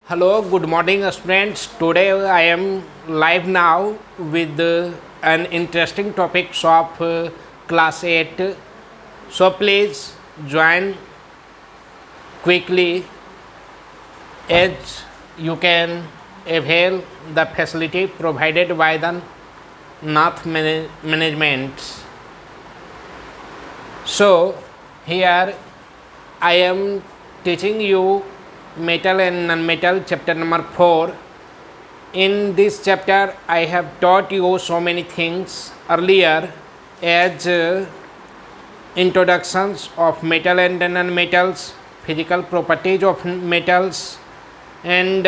Hello, good morning, students. Today I am live now with an interesting topic of class 8. So please join quickly as you can avail the facility provided by the Nath Management. So here I am teaching you metal and non-metal chapter number 4. In this chapter I have taught you so many things earlier as introductions of metal and non-metals, physical properties of metals, and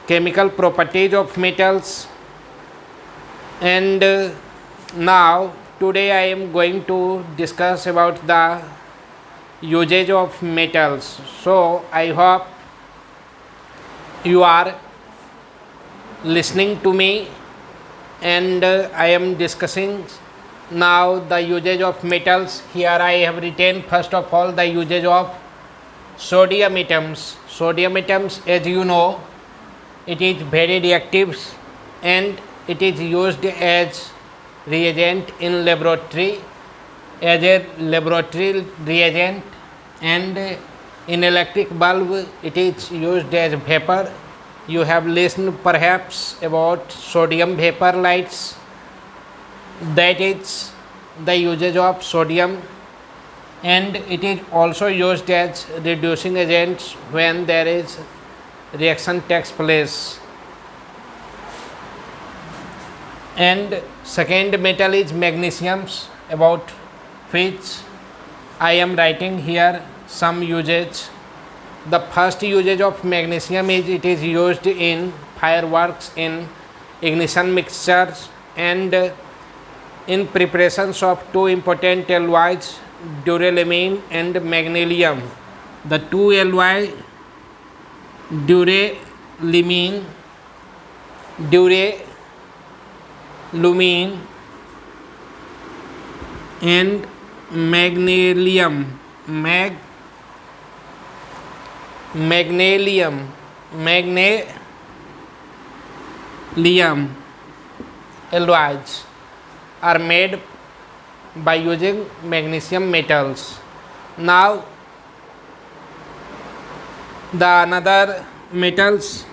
chemical properties of metals. And now today I am going to discuss about the usage of metals. So I hope you are listening to me, and I am discussing now the usage of metals. Here I have written first of all the usage of sodium atoms. Sodium atoms, as you know, it is very reactive and it is used as reagent in laboratory, as a laboratory reagent, and in electric bulb it is used as vapor. You have listened perhaps about sodium vapor lights. That is the usage of sodium, and it is also used as reducing agents when there is reaction takes place. And second metal is magnesium, about which I am writing here some usage. The first usage of magnesium is it is used in fireworks, in ignition mixtures, and in preparations of two important alloys, duralumin and magnesium. The two alloy duralumin and magnesium alloys are made by using magnesium metals. Now the another metals,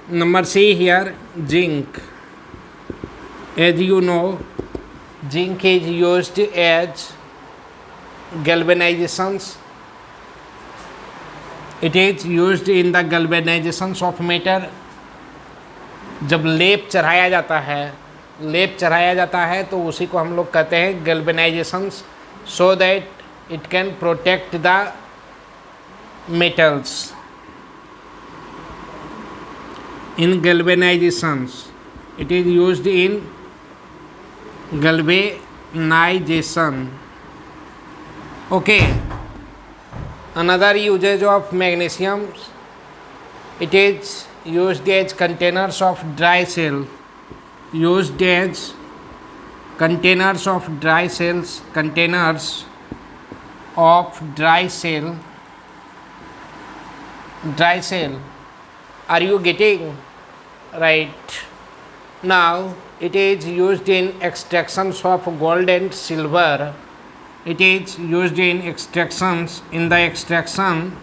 number C here, zinc. As you know, zinc is used as galvanizations. It is used in the galvanizations of matter. जब लेप चढ़ाया जाता है तो उसी को हम लोग कहते हैं galvanizations, so that it can protect the metals. In galvanizations, it is used in galvanization. Okay. Another usage of magnesium, it is used as containers of dry cell. Used as containers of dry cells, containers of dry cell. Are you getting right? Now it is used in extractions of gold and silver. It is used in extractions, in the extraction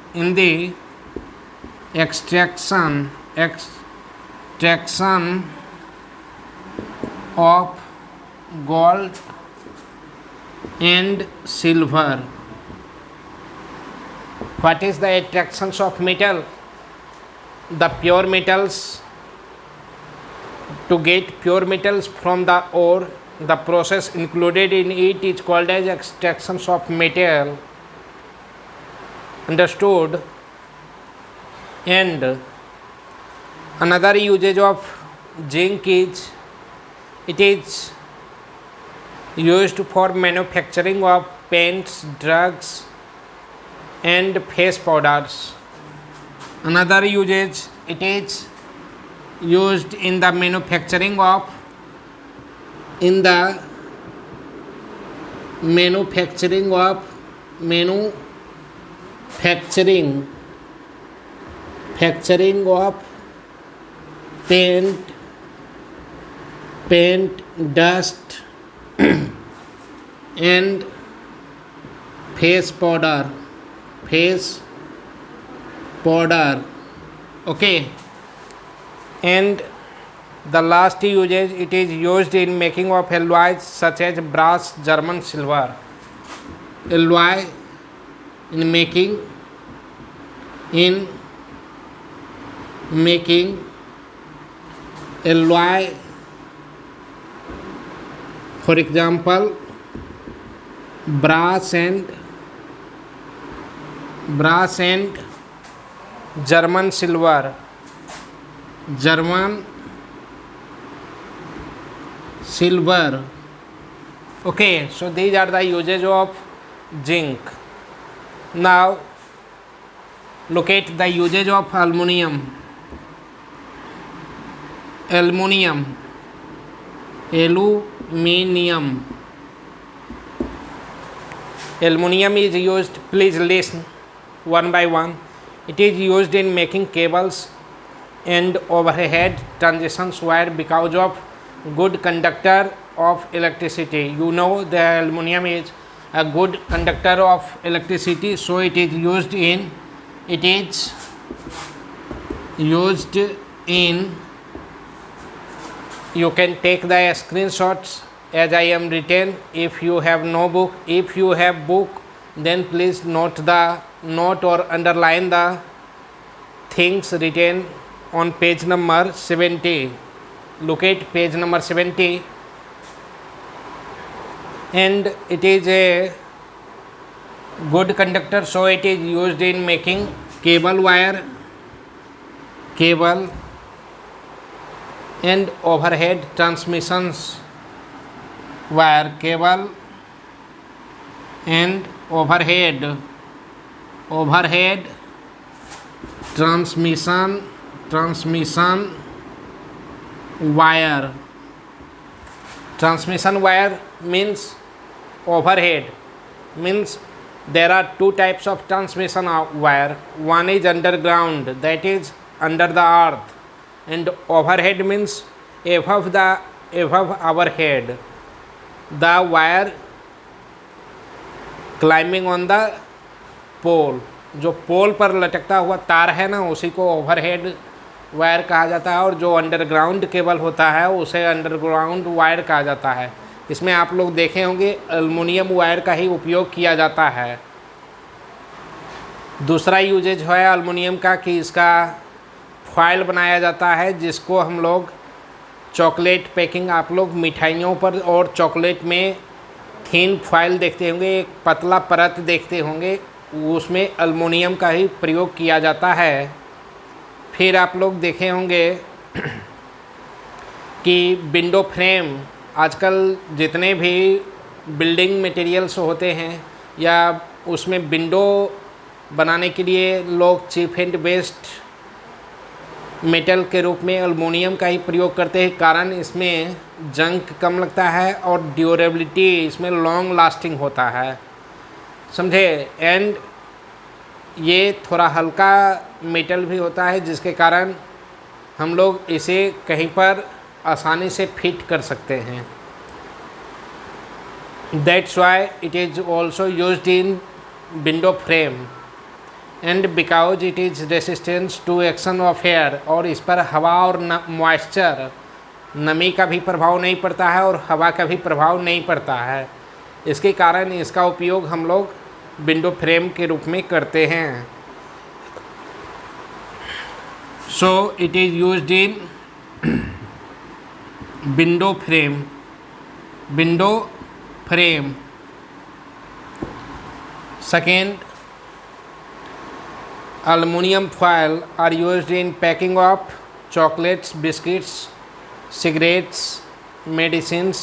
of gold and silver. What is the extractions of metal? The pure metals. To get pure metals from the ore, the process included in it is called as extractions of metal. Understood? And another usage of zinc is it is used for manufacturing of paints, drugs, and face powders. Another usage, it is used in the manufacturing of manufacturing of paint, dust and face powder. Okay. And the last usage, it is used in making of alloys such as brass, German silver. Alloy in making alloy, for example, brass and German silver. Okay, so these are the uses of zinc. Now look at the usage of aluminum. Aluminum is used, please listen one by one. It is used in making cables and overhead transitions wire because of good conductor of electricity. You know the aluminum is a good conductor of electricity, so it is used in you can take the screenshots as I am written. If you have no book, if you have book, then please note or underline the things written on page number 70. Look at page number 70, and it is a good conductor, so it is used in making cable and overhead transmissions wire. Cable and overhead transmission wire. Transmission wire means overhead, means there are two types of transmission wire. One is underground, that is under the earth, and overhead means above our head. The wire climbing on the pole, जो पोल पर लटकता हुआ तार है ना, उसी को overhead wire कहा जाता है, और जो अंडरग्राउंड केबल होता है उसे अंडरग्राउंड वायर कहा जाता है। इसमें आप लोग देखे होंगे एल्युमिनियम वायर का ही उपयोग किया जाता है। दूसरा यूजेज है एल्युमिनियम का कि इसका फॉयल बनाया जाता है, जिसको हम लोग चॉकलेट पैकिंग, आप लोग मिठाइयों पर और चॉकलेट में थिन फॉयल देखते होंगे, एक पतला परत देखते होंगे, उसमें एल्युमिनियम का ही प्रयोग किया जाता है। फिर आप लोग देखे होंगे कि विंडो फ्रेम, आजकल जितने भी बिल्डिंग मटेरियल्स होते हैं या उसमें विंडो बनाने के लिए लोग चीप एंड बेस्ट मेटल के रूप में एल्युमिनियम का ही प्रयोग करते हैं, कारण इसमें जंग कम लगता है और ड्यूरेबिलिटी इसमें लॉन्ग लास्टिंग होता है, समझे। एंड ये थोड़ा हल्का मेटल भी होता है, जिसके कारण हम लोग इसे कहीं पर आसानी से फिट कर सकते हैं। That's why it is also used in window frame and because it is resistance to action of air, और इस पर हवा और मॉइस्चर, नमी का भी प्रभाव नहीं पड़ता है और हवा का भी प्रभाव नहीं पड़ता है। इसके कारण इसका उपयोग हम लोग विंडो फ्रेम के रूप में करते हैं। So it is used in window frame. Second, aluminum foil are used in packing of chocolates, biscuits, cigarettes, medicines,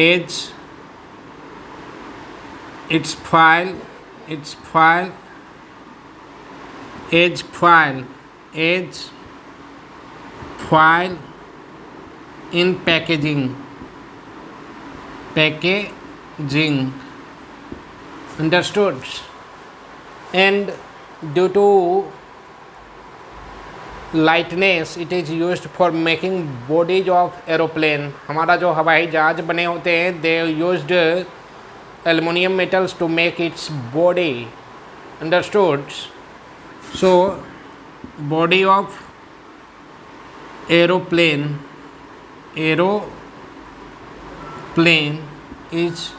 edge its foil in packaging. Understood? and due to lightness it is used for making bodies of aeroplane. हमारा जो हवाई जहाज बने होते हैं they used aluminum metals to make its body. Understood? So body of aeroplane is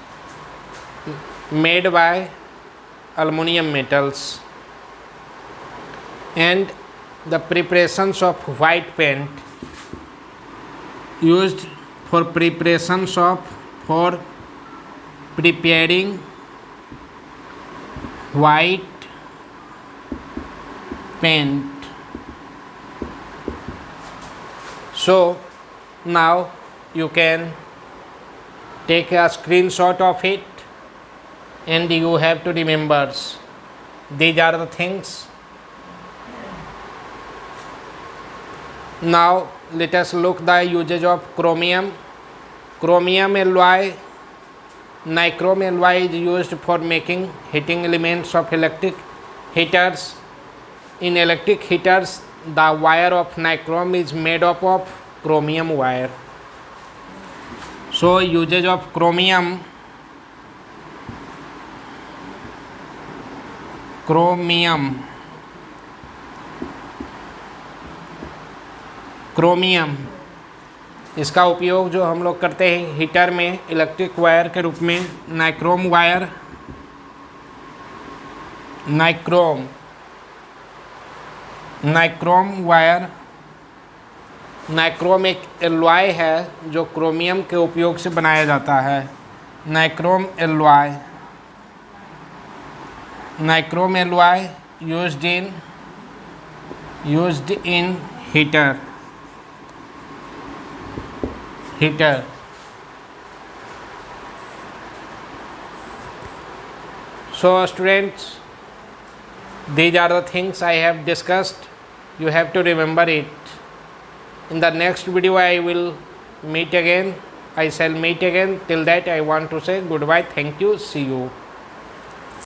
made by aluminum metals, and the preparations of white paint used for preparing white paint. So now you can take a screenshot of it, and you have to remember these are the things. Now let us look the usage of chromium. Chromium alloy, nichrome alloy is used for making heating elements of electric heaters. In electric heaters, the wire of nichrome is made up of chromium wire. So usage of chromium इसका उपयोग जो हम लोग करते हैं heater में electric wire के रूप में नाइक्रोम वायर, नाइक्रोम एक एलॉय है जो क्रोमियम के उपयोग से बनाया जाता है. Nichrome alloy used in heater. So students, these are the things I have discussed. You have to remember it. In the next video I shall meet again. Till that I want to say goodbye. Thank you. See you.